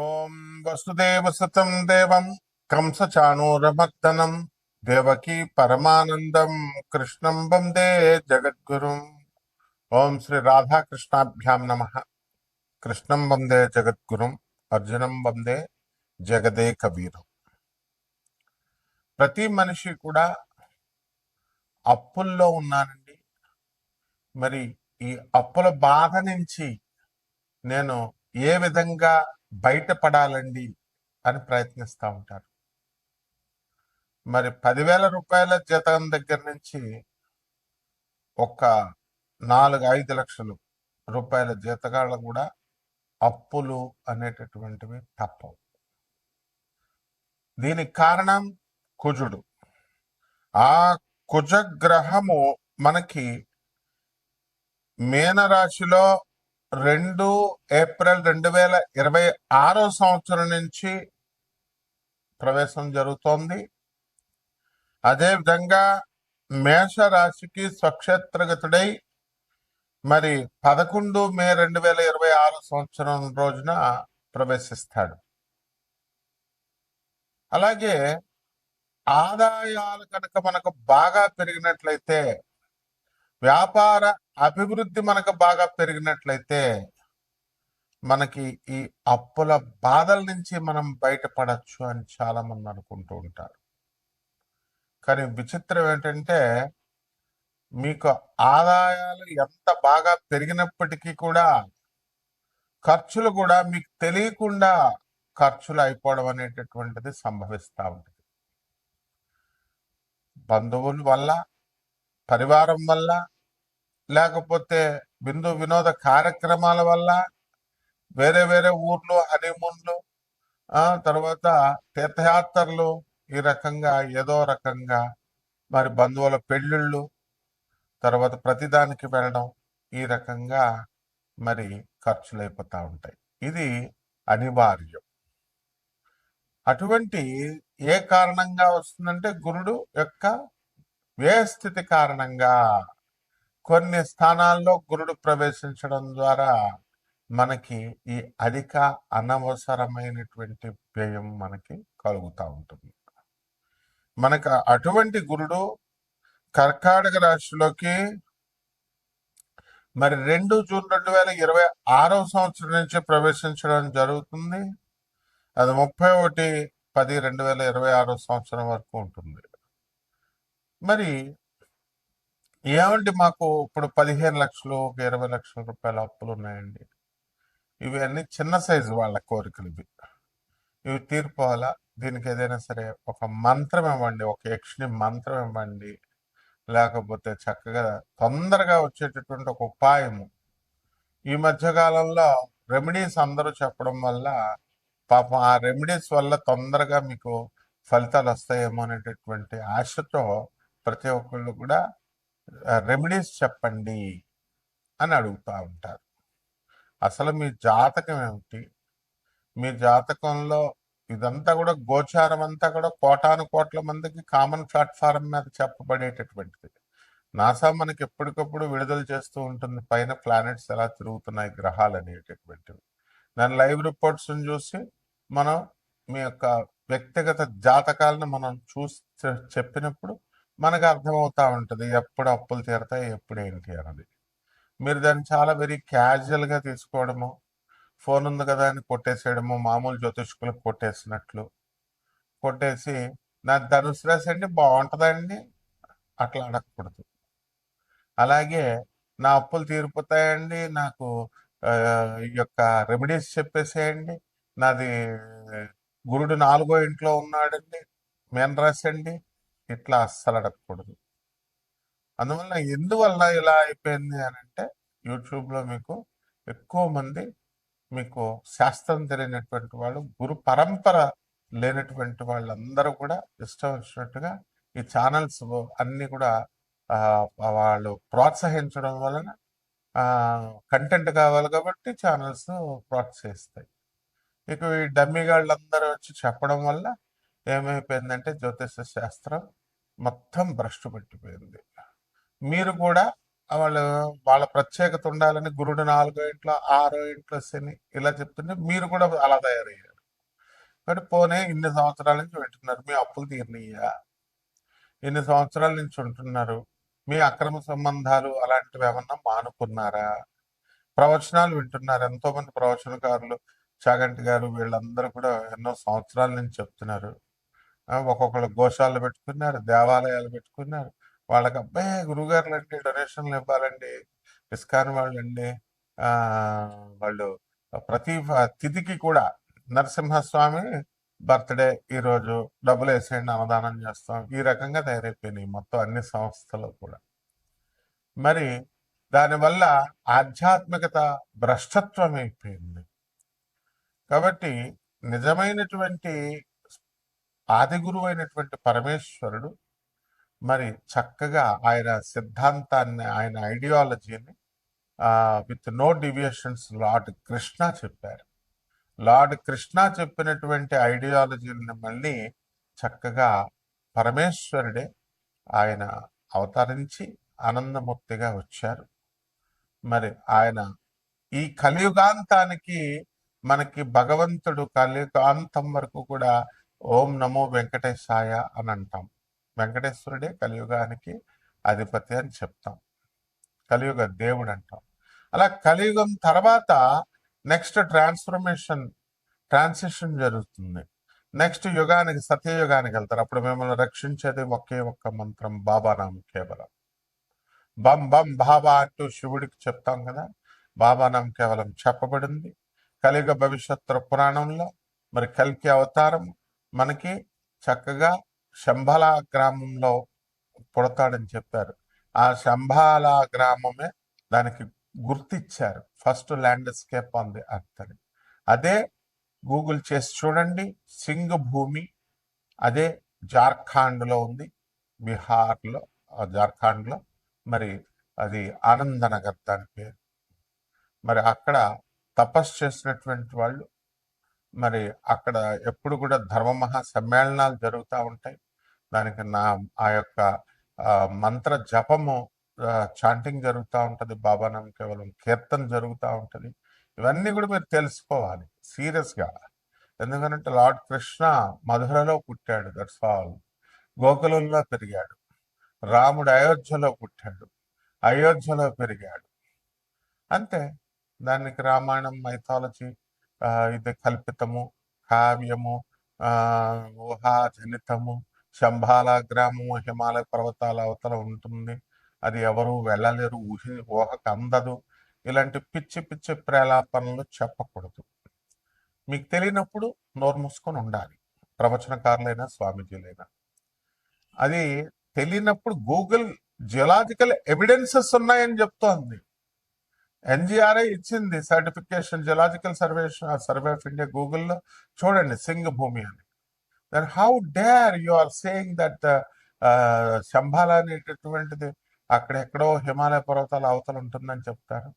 ఓం వసుదేవసుతం దేవం కంసచాణూరమర్దనం దేవకీ పరమానందం కృష్ణం వందే జగద్గురుం. ఓం శ్రీ రాధాకృష్ణాభ్యాం నమః. కృష్ణం వందే జగద్గురుం, అర్జునం వందే జగదేకవీరం. ప్రతి మనిషి కూడా అప్పుల్లో ఉన్నానండి, మరి ఈ అప్పుల బాధ నుంచి నేను ఏ విధంగా బయటపడాలండి అని ప్రయత్నిస్తూ ఉంటారు. మరి 10,000 రూపాయల జీతం దగ్గర నుంచి ఒక 4-5 లక్షలు రూపాయల జీతగాళ్ళు కూడా అప్పులు అనేటటువంటివి తప్పవు. దీనికి కారణం కుజుడు. ఆ కుజగ్రహము మనకి మీనరాశిలో 2 ఏప్రిల్ 2026 నుంచి ప్రవేశం జరుగుతోంది. అదేవిధంగా మేషరాశికి స్వక్షేత్రగతుడై మరి 11 మే 2026 రోజున ప్రవేశిస్తాడు. అలాగే ఆదాయాలు కనుక మనకు బాగా పెరిగినట్లయితే, వ్యాపార అభివృద్ధి మనకు బాగా పెరిగినట్లయితే మనకి ఈ అప్పుల బాధల నుంచి మనం బయటపడచ్చు అని చాలా మంది అనుకుంటూ ఉంటారు. కానీ విచిత్రం ఏంటంటే, మీకు ఆదాయాలు ఎంత బాగా పెరిగినప్పటికీ కూడా ఖర్చులు కూడా మీకు తెలియకుండా ఖర్చులు అయిపోవడం అనేటటువంటిది సంభవిస్తూ ఉంటుంది. బంధువుల వల్ల, పరివారం వల్ల, లేకపోతే బిందు వినోద కార్యక్రమాల వల్ల, వేరే వేరే ఊర్లు హనీమూన్లు, తర్వాత తీర్థయాత్రలు, ఈ రకంగా ఏదో రకంగా మరి బంధువుల పెళ్ళిళ్ళు, తర్వాత ప్రతిదానికి వెళ్ళడం, ఈ రకంగా మరి ఖర్చులు అయిపోతూ ఉంటాయి. ఇది అనివార్యం. అటువంటి ఏ కారణంగా వస్తుందంటే గురుడు యొక్క వ్యయస్థితి కారణంగా కొన్ని స్థానాల్లో గురుడు ప్రవేశించడం ద్వారా మనకి ఈ అధిక అనవసరమైనటువంటి వ్యయం మనకి కలుగుతూ ఉంటుంది. మనకు అటువంటి గురుడు కర్కాటక రాశిలోకి మరి 2 జూన్ 2026 నుంచి ప్రవేశించడం జరుగుతుంది. అది 31/10/2026 వరకు ఉంటుంది. మరి ఏమండి, మాకు ఇప్పుడు 15 లక్షలు, 20 లక్షల రూపాయల అప్పులు ఉన్నాయండి. ఇవి అన్ని చిన్న సైజు వాళ్ళ కోరికలు. ఇవి తీరిపోవాలా? దీనికి ఏదైనా సరే ఒక మంత్రం ఇవ్వండి, ఒక యక్షిని మంత్రం ఇవ్వండి, లేకపోతే చక్కగా తొందరగా వచ్చేటటువంటి ఒక ఉపాయము. ఈ మధ్యకాలంలో రెమెడీస్ అందరూ చెప్పడం వల్ల పాపం ఆ రెమెడీస్ వల్ల తొందరగా మీకు ఫలితాలు వస్తాయేమో అనేటటువంటి ఆశతో ప్రతి ఒక్కళ్ళు కూడా రెమెడీస్ చెప్పండి అని అడుగుతూ ఉంటారు. అసలు మీ జాతకం ఏమిటి? మీ జాతకంలో ఇదంతా కూడా గోచారం అంతా కూడా కోటాను కోట్ల మందికి కామన్ ప్లాట్ఫారం మీద చెప్పబడేటటువంటిది. నాసా మనకి ఎప్పటికప్పుడు విడుదల చేస్తూ ఉంటుంది పైన ప్లానెట్స్ ఎలా తిరుగుతున్నాయి, గ్రహాలు అనేటటువంటివి. దాని లైవ్ రిపోర్ట్స్ చూసి మనం మీ యొక్క వ్యక్తిగత జాతకాలను మనం చూసి చెప్పినప్పుడు మనకు అర్థమవుతా ఉంటుంది ఎప్పుడు అప్పులు తీరతాయి, ఎప్పుడు ఏంటి అన్నది. మీరు దాన్ని చాలా వెరీ క్యాజువల్గా తీసుకోవడము, ఫోన్ ఉంది కదా అని కొట్టేసేయడము, మామూలు జ్యోతిష్కులకు కొట్టేసినట్లు కొట్టేసి నా ధనుసు రాశి అండి బాగుంటుందండి అట్లా అడగకూడదు. అలాగే నా అప్పులు తీరిపోతాయండి, నాకు ఈ యొక్క రెమెడీస్ చెప్పేసేయండి, నాది గురుడు 4వ ఇంట్లో ఉన్నాడండి, మీన రాశి అండి, ఇట్లా అస్సలు అడగకూడదు. అందువల్ల ఎందువల్ల ఇలా అయిపోయింది అని అంటే, యూట్యూబ్లో మీకు ఎక్కువ మంది మీకు శాస్త్రం తెలియనటువంటి వాళ్ళు, గురు పరంపర లేనటువంటి వాళ్ళందరూ కూడా ఇష్టం వచ్చినట్టుగా ఈ ఛానల్స్ అన్ని కూడా వాళ్ళు ప్రోత్సహించడం వలన కంటెంట్ కావాలి కాబట్టి ఛానల్స్ ప్రోత్సహిస్తాయి. ఇక ఈ డమ్మిగాళ్ళందరూ వచ్చి చెప్పడం వల్ల ఏమైపోయిందంటే జ్యోతిష శాస్త్రం మొత్తం భ్రష్టు పెట్టిపోయింది. మీరు కూడా వాళ్ళ ప్రత్యేకత ఉండాలని గురుడు 4వ ఇంట్లో 6వ ఇంట్లో శని ఇలా చెప్తుంటే మీరు కూడా అలా తయారయ్యారు. కాబట్టి పోనీ ఇన్ని సంవత్సరాల నుంచి వింటున్నారు, మీ అప్పులు తీరినయ్యా? ఇన్ని సంవత్సరాల నుంచి ఉంటున్నారు, మీ అక్రమ సంబంధాలు అలాంటివి ఏమన్నా మానుకున్నారా? ప్రవచనాలు వింటున్నారు, ఎంతో మంది ప్రవచనకారులు, చాగంటి గారు వీళ్ళందరూ కూడా ఎన్నో సంవత్సరాల నుంచి చెప్తున్నారు. ఒక్కొక్కరు గోశాలు పెట్టుకున్నారు, దేవాలయాలు పెట్టుకున్నారు. వాళ్ళకి అబ్బాయి గురువుగారులు అండి డొనేషన్లు ఇవ్వాలండి, ఇస్కాన్ వాళ్ళండి, వాళ్ళు ప్రతి తిథికి కూడా నరసింహస్వామి బర్త్డే ఈరోజు డబ్బులు వేసేయండి, అన్నదానం చేస్తాం, ఈ రకంగా తయారైపోయినాయి మొత్తం అన్ని సంస్థలు కూడా. మరి దానివల్ల ఆధ్యాత్మికత భ్రష్టత్వం అయిపోయింది. కాబట్టి నిజమైనటువంటి ఆది గురువు అయినటువంటి పరమేశ్వరుడు మరి చక్కగా ఆయన సిద్ధాంతాన్ని, ఆయన ఐడియాలజీని with no deviations Lord Krishna చెప్పారు. లార్డ్ కృష్ణ చెప్పినటువంటి ఐడియాలజీని మళ్ళీ చక్కగా పరమేశ్వరుడే ఆయన అవతరించి ఆనందమూర్తిగా వచ్చారు. మరి ఆయన ఈ కలియుగాంతానికి మనకి భగవంతుడు కలియుగాంతం వరకు కూడా ఓం నమో వెంకటేశాయ అని అంటాం. వెంకటేశ్వరుడే కలియుగానికి అధిపతి అని చెప్తాం, కలియుగ దేవుడు అంటాం. అలా కలియుగం తర్వాత నెక్స్ట్ ట్రాన్సిషన్ జరుగుతుంది. నెక్స్ట్ యుగానికి, సత్యయుగానికి వెళ్తారు. అప్పుడు మిమ్మల్ని రక్షించేది ఒకే ఒక్క మంత్రం, బాబానామం కేవలం. బం బం బాబా అంటూ శివుడికి చెప్తాం కదా, బాబానామం కేవలం చెప్పబడింది కలియుగ భవిష్యత్తు పురాణంలో. మరి కల్కి అవతారం మనకి చక్కగా శంభాల గ్రామంలో పుడతాడని చెప్పారు. ఆ శంభాల గ్రామమే దానికి గుర్తిచ్చారు, first landscape on the earth అని. అదే గూగుల్ చేసి చూడండి, సింగ్ భూమి, అదే జార్ఖండ్లో ఉంది, బీహార్లో, జార్ఖండ్లో. మరి అది ఆనందనగర్ దాని పేరు. మరి అక్కడ తపస్సు చేసినటువంటి వాళ్ళు, మరి అక్కడ ఎప్పుడు కూడా ధర్మ మహా సమ్మేళనాలు జరుగుతూ ఉంటాయి. దానికి ఆ యొక్క మంత్ర జపము, చాంటింగ్ జరుగుతూ ఉంటుంది, బాబానామం కేవలం కీర్తన జరుగుతూ ఉంటుంది. ఇవన్నీ కూడా మీరు తెలుసుకోవాలి సీరియస్గా. ఎందుకంటే లార్డ్ కృష్ణ మధురలో పుట్టాడు, దట్స్ ఆల్. గోకులంలో పెరిగాడు. రాముడు అయోధ్యలో పుట్టాడు, అయోధ్యలో పెరిగాడు, అంతే. దానికి రామాయణం మైథాలజీ ఇది కల్పితము, కావ్యము, ఊహాజనితము. శంభాల గ్రామము హిమాలయ పర్వతాల అవతల ఉంటుంది, అది ఎవరు వెళ్ళలేరు, ఊహకు అందదు. ఇలాంటి పిచ్చి పిచ్చి ప్రేలాపనలు చెప్పకూడదు. మీకు తెలియనప్పుడు నోరు మూసుకొని ఉండాలి, ప్రవచనకారులైనా స్వామీజీలైనా. అది తెలియనప్పుడు గూగుల్ జియోలాజికల్ ఎవిడెన్సెస్ ఉన్నాయని చెప్తోంది. ఎన్జిఆర్ఐ ఇచ్చింది certification, geological survey of India. గూగుల్లో చూడండి సింగ్ భూమి అని. Then how dare you are saying that Shambhala అనేటటువంటిది అక్కడెక్కడో హిమాలయ పర్వతాల అవతల ఉంటుందని చెప్తారు.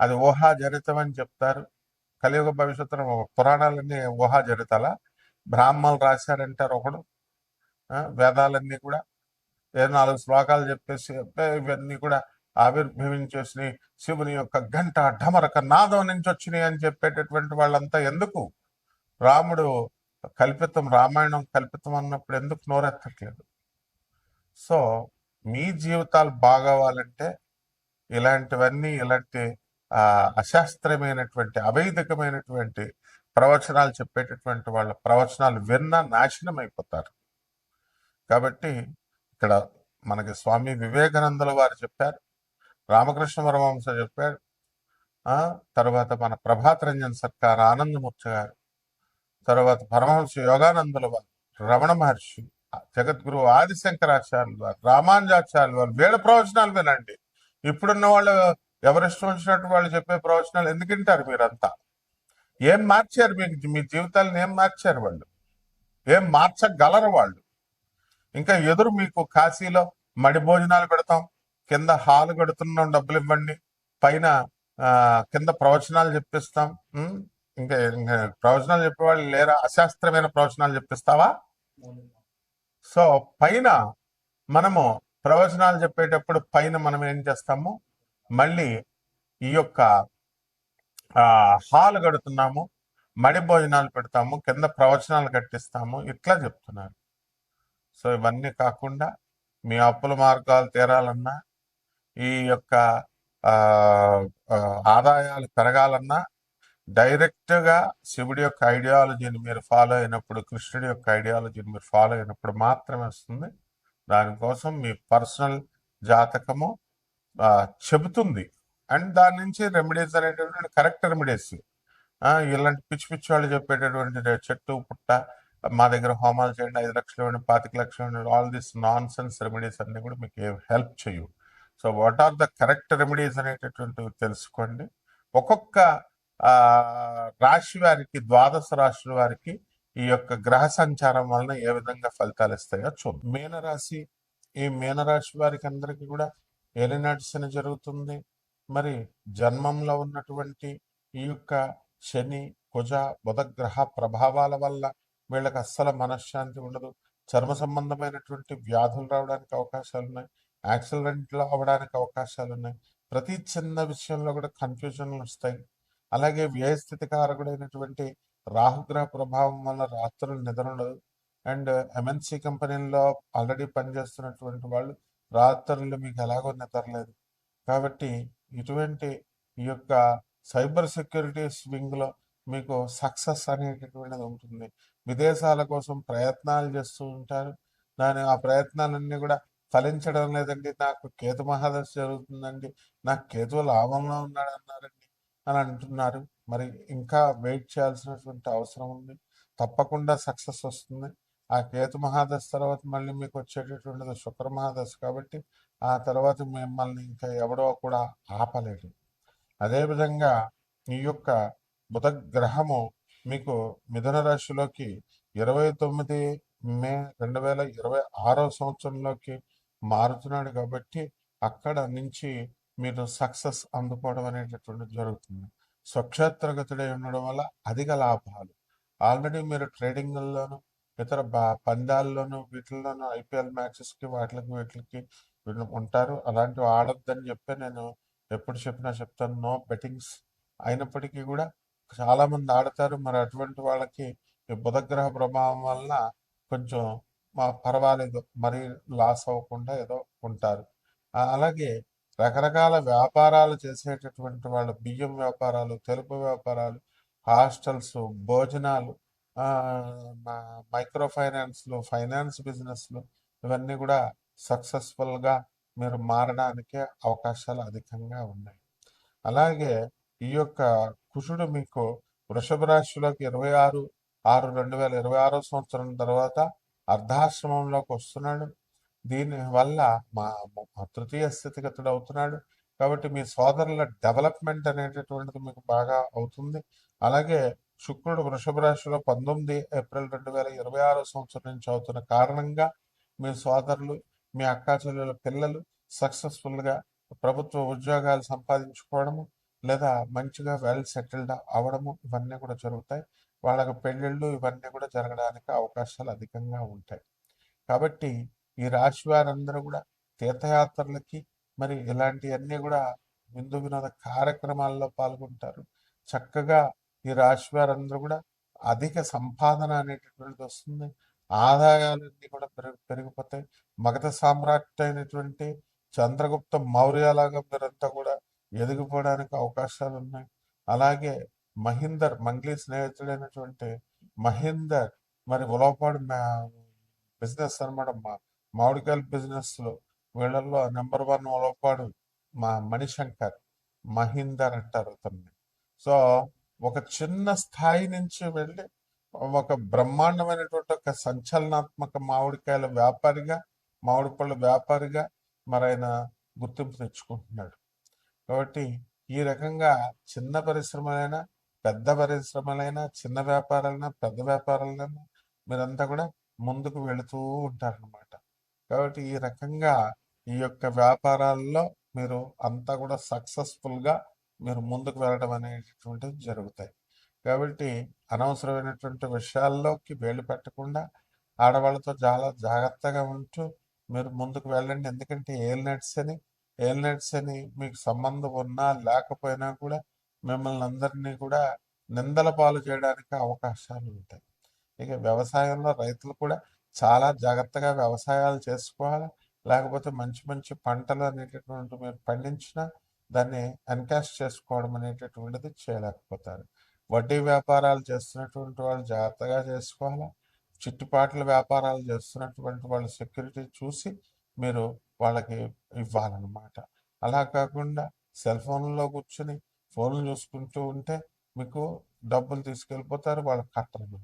అది ఊహాజనితం అని చెప్తారు. కలియుగ భవిష్యత్తులో పురాణాలన్నీ ఊహాజనితాల, బ్రాహ్మణులు రాశారంటారు ఒకడు, వేదాలన్నీ కూడా 4 శ్లోకాలు చెప్పేసి ఇవన్నీ కూడా ఆవిర్భవించేసి శివుని యొక్క గంట ఢమరక నాదం నుంచి వచ్చినాయి అని చెప్పేటటువంటి వాళ్ళంతా ఎందుకు? రాముడు కల్పితం, రామాయణం కల్పితం అన్నప్పుడు ఎందుకు నోరెత్తట్లేదు? సో మీ జీవితాలు బాగోవాలంటే ఇలాంటివన్నీ, ఇలాంటి అశాస్త్రీయమైనటువంటి, అవైదికమైనటువంటి ప్రవచనాలు చెప్పేటటువంటి వాళ్ళ ప్రవచనాలు విన్నా నాశనం అయిపోతారు. కాబట్టి ఇక్కడ మనకి స్వామి వివేకానందుల వారు చెప్పారు, రామకృష్ణ పరమహంస చెప్పాడు, తర్వాత మన ప్రభాత్ రంజన్ సర్కార్, ఆనందమూర్తి గారు, తర్వాత పరమహంస యోగానందుల వారు, రమణ మహర్షి, జగద్గురు ఆదిశంకరాచార్యులు వారు, రామానుజాచార్యులు వారు, వీళ్ళ ప్రవచనాలు వినండి. ఇప్పుడున్న వాళ్ళు ఎవరిష్టం వచ్చినట్టు వాళ్ళు చెప్పే ప్రవచనాలు ఎందుకు వింటారు? మీరంతా ఏం మార్చారు? మీ జీవితాలను ఏం మార్చారు వాళ్ళు? ఏం మార్చగలరు వాళ్ళు? ఇంకా ఎదురు మీకు కాశీలో మడి భోజనాలు పెడతాం, కింద హాలు కడుతున్నాం, డబ్బులు ఇవ్వండి, పైన కింద ప్రవచనాలు చెప్పిస్తాం. ఇంకా ప్రవచనాలు చెప్పేవాళ్ళు లేరా? అశాస్త్రమైన ప్రవచనాలు చెప్పిస్తావా? సో పైన మనము ప్రవచనాలు చెప్పేటప్పుడు పైన మనం ఏం చేస్తాము, మళ్ళీ ఈ యొక్క హాల్ కడుతున్నాము, మడి భోజనాలు పెడతాము, కింద ప్రవచనాలు కట్టిస్తాము, ఇట్లా చెప్తున్నారు. సో ఇవన్నీ కాకుండా మీ అప్పుల మార్గాలు తీరాలన్నా, ఈ యొక్క ఆ, ఆ, ఆదాయాలు పెరగాలన్నా డైరెక్ట్గా శివుడి యొక్క ఐడియాలజీని మీరు ఫాలో అయినప్పుడు, కృష్ణుడి యొక్క ఐడియాలజీని మీరు ఫాలో అయినప్పుడు మాత్రమే వస్తుంది. దానికోసం మీ పర్సనల్ జాతకము ఆ, చెబుతుంది. అండ్ దాని నుంచి రెమెడీస్ అనేటటువంటి కరెక్ట్ రెమెడీస్, ఇలాంటి పిచ్చి పిచ్చి వాళ్ళు చెప్పేటటువంటి చెట్టు పుట్ట మా దగ్గర హోమాలు చేయండి, 5 లక్షలు ఇవ్వండి, 25 లక్షలు ఇవ్వండి, all this nonsense remedies అన్ని కూడా మీకు ఏం హెల్ప్ చేయవు. So what are the correct remedies అనేటటువంటివి తెలుసుకోండి. ఒక్కొక్క ఆ, రాశి వారికి, ద్వాదశ రాశుల వారికి ఈ యొక్క గ్రహ సంచారం వలన ఏ విధంగా ఫలితాలు ఇస్తాయో చూద్దాం. మీనరాశి, ఈ మీనరాశి వారికి అందరికీ కూడా ఏలినాటి శని జరుగుతుంది. మరి జన్మంలో ఉన్నటువంటి ఈ యొక్క శని, కుజ, బుధ గ్రహ ప్రభావాల వల్ల వీళ్ళకి అస్సలు మనశ్శాంతి ఉండదు. చర్మ సంబంధమైనటువంటి వ్యాధులు రావడానికి అవకాశాలు ఉన్నాయి, యాక్సిడెంట్లు అవ్వడానికి అవకాశాలు ఉన్నాయి. ప్రతి చిన్న విషయంలో కూడా కన్ఫ్యూజన్లు వస్తాయి. అలాగే వ్యయస్థితి కారకుడైనటువంటి రాహుగ్రహ ప్రభావం వల్ల రాత్రులు నిద్ర ఉండదు. అండ్ ఎంఎన్సి కంపెనీల్లో ఆల్రెడీ పనిచేస్తున్నటువంటి వాళ్ళు రాత్రులు మీకు ఎలాగో నిద్రలేదు. కాబట్టి ఇటువంటి ఈ యొక్క సైబర్ సెక్యూరిటీ వింగ్లో మీకు సక్సెస్ అనేటటువంటిది ఉంటుంది. విదేశాల కోసం ప్రయత్నాలు చేస్తూ ఉంటారు. ఆ ప్రయత్నాలన్నీ కూడా ఫలించడం లేదండి, నాకు కేతు మహాదశ జరుగుతుందండి, నాకు కేతువు లాభంలో ఉన్నాడు అన్నారండి అని అంటున్నారు. మరి ఇంకా వెయిట్ చేయాల్సినటువంటి అవసరం ఉంది. తప్పకుండా సక్సెస్ వస్తుంది. ఆ కేతు మహాదశ తర్వాత మళ్ళీ మీకు వచ్చేటటువంటిది శుక్ర మహాదశ. కాబట్టి ఆ తర్వాత మిమ్మల్ని ఇంకా ఎవడో కూడా ఆపలేడు. అదేవిధంగా ఈ యొక్క బుధ గ్రహము మీకు మిథున రాశిలోకి 29 మే 2026 సంవత్సరంలోకి మారుతున్నాడు. కాబట్టి అక్కడ నుంచి మీరు సక్సెస్ అందుకోవడం అనేటటువంటిది జరుగుతుంది. స్వక్షేత్రగతుడై ఉండడం వల్ల అధిక లాభాలు. ఆల్రెడీ మీరు ట్రేడింగ్లోను, ఇతర పందాల్లోనూ, వీటిల్లోనూ, ఐపీఎల్ మ్యాచెస్కి వాటికి వీటికి ఉంటారు. అలాంటివి ఆడొద్దని చెప్పి నేను ఎప్పుడు చెప్పినా చెప్తాను, నో బెట్టింగ్స్. అయినప్పటికీ కూడా చాలా మంది ఆడతారు. మరి అటువంటి వాళ్ళకి ఈ బుధగ్రహ ప్రభావం వల్ల కొంచెం పర్వాలేదు, మరి లాస్ అవ్వకుండా ఏదో ఉంటారు. అలాగే రకరకాల వ్యాపారాలు చేసేటటువంటి వాళ్ళు, బియ్యం వ్యాపారాలు, తెలుపు వ్యాపారాలు, హాస్టల్స్, భోజనాలు, మైక్రో ఫైనాన్స్లు, ఫైనాన్స్ బిజినెస్లు, ఇవన్నీ కూడా సక్సెస్ఫుల్గా మీరు మారడానికి అవకాశాలు అధికంగా ఉన్నాయి. అలాగే ఈ యొక్క కుజుడు మీకు వృషభ రాశిలోకి 26/6/2026 తర్వాత అర్ధాశ్రమంలోకి వస్తున్నాడు. దీనివల్ల మా తృతీయ స్థితిగతుడు అవుతున్నాడు. కాబట్టి మీ సోదరుల డెవలప్మెంట్ అనేటటువంటిది మీకు బాగా అవుతుంది. అలాగే శుక్రుడు వృషభ రాశిలో 19 ఏప్రిల్ 2026 నుంచి అవుతున్న కారణంగా మీ సోదరులు, మీ అక్కా చెల్లెల పిల్లలు సక్సెస్ఫుల్గా ప్రభుత్వ ఉద్యోగాలు సంపాదించుకోవడము, లేదా మంచిగా వెల్ సెటిల్డ్ అవ్వడము, ఇవన్నీ కూడా జరుగుతాయి. వాళ్ళకి పెళ్ళిళ్ళు ఇవన్నీ కూడా జరగడానికి అవకాశాలు అధికంగా ఉంటాయి. కాబట్టి ఈ రాశి వారందరూ కూడా తీర్థయాత్రలకి, మరి ఇలాంటివన్నీ కూడా విందు వినోద కార్యక్రమాల్లో పాల్గొంటారు. చక్కగా ఈ రాశి వారందరూ కూడా అధిక సంపాదన అనేటటువంటిది వస్తుంది. ఆదాయాలన్నీ కూడా పెరిగిపోతాయి. మగధ సామ్రాట్ అయినటువంటి చంద్రగుప్త మౌర్యలాగా మీరంతా కూడా ఎదిగిపోవడానికి అవకాశాలు ఉన్నాయి. అలాగే మంగ్లీ స్నేహితుడైనటువంటి మహీందర్, మరి ఉలవపాడు బిజినెస్ అనమాట, మామిడికాయల బిజినెస్లో వీళ్ళల్లో నెంబర్ 1 ఉలవపాడు మణిశంకర్, మహీందర్ అంటారు అతన్ని. సో ఒక చిన్న స్థాయి నుంచి వెళ్ళి ఒక బ్రహ్మాండమైనటువంటి ఒక సంచలనాత్మక మామిడికాయల వ్యాపారిగా, మామిడి పళ్ళ వ్యాపారిగా మరి ఆయన గుర్తింపు తెచ్చుకుంటున్నాడు. కాబట్టి ఈ రకంగా చిన్న పరిశ్రమలైనా, పెద్ద పరిశ్రమలైనా, చిన్న వ్యాపారాలైనా, పెద్ద వ్యాపారాలైనా మీరంతా కూడా ముందుకు వెళుతూ ఉంటారనమాట. కాబట్టి ఈ రకంగా ఈ యొక్క వ్యాపారాల్లో మీరు అంతా కూడా సక్సెస్ఫుల్గా మీరు ముందుకు వెళ్ళడం అనేటటువంటిది జరుగుతాయి. కాబట్టి అనవసరమైనటువంటి విషయాల్లోకి వేలు పెట్టకుండా ఆడవాళ్ళతో చాలా జాగ్రత్తగా ఉంటూ మీరు ముందుకు వెళ్ళండి. ఎందుకంటే ఏలినట్స్ అని మీకు సంబంధం ఉన్నా లేకపోయినా కూడా మిమ్మల్ని అందరినీ కూడా నిందల పాలు చేయడానికి అవకాశాలు ఉంటాయి. ఇక వ్యవసాయంలో రైతులు కూడా చాలా జాగ్రత్తగా వ్యవసాయాలు చేసుకోవాలి. లేకపోతే మంచి మంచి పంటలు అనేటటువంటి మీరు పండించినా దాన్ని ఎన్కాష్ చేసుకోవడం అనేటటువంటిది చేయలేకపోతారు. వడ్డీ వ్యాపారాలు చేస్తున్నటువంటి వాళ్ళు జాగ్రత్తగా చేసుకోవాలి. చిట్టుపాట్ల వ్యాపారాలు చేస్తున్నటువంటి వాళ్ళు సెక్యూరిటీ చూసి మీరు వాళ్ళకి ఇవ్వాలన్నమాట. అలా కాకుండా సెల్ ఫోన్లో కూర్చుని ఫోన్లు చూసుకుంటూ ఉంటే మీకు డబ్బులు తీసుకెళ్ళిపోతారు, వాళ్ళు కట్టరు.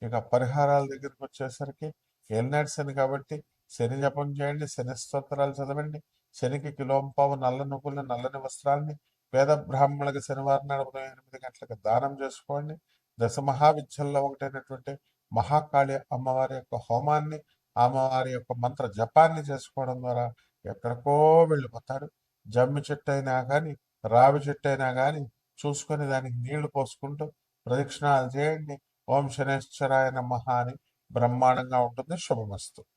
ఇక పరిహారాల దగ్గరికి వచ్చేసరికి ఏలినాటి శని కాబట్టి శని జపం చేయండి, శని స్తోత్రాలు చదవండి, శనికి కిలోంపావు నల్ల నువ్వుల్ని నల్లని వస్త్రాల్ని పేద బ్రాహ్మణులకు శనివారం నాడు ఉదయం 8 గంటలకు దానం చేసుకోండి. దశ మహావిద్యల్లో ఒకటైనటువంటి మహాకాళి అమ్మవారి యొక్క హోమాన్ని, అమ్మవారి యొక్క మంత్ర జపాన్ని చేసుకోవడం ద్వారా ఎక్కడికో వెళ్ళిపోతారు. జమ్మి చెట్టు అయినా కానీ రావి చెట్టు అయినా కానీ చూసుకొని దానికి నీళ్లు పోసుకుంటూ ప్రదక్షిణాలు చేయండి. ఓం శనేశ్వరాయ నమః అని బ్రహ్మాండంగా ఉంటుంది. శుభమస్తు.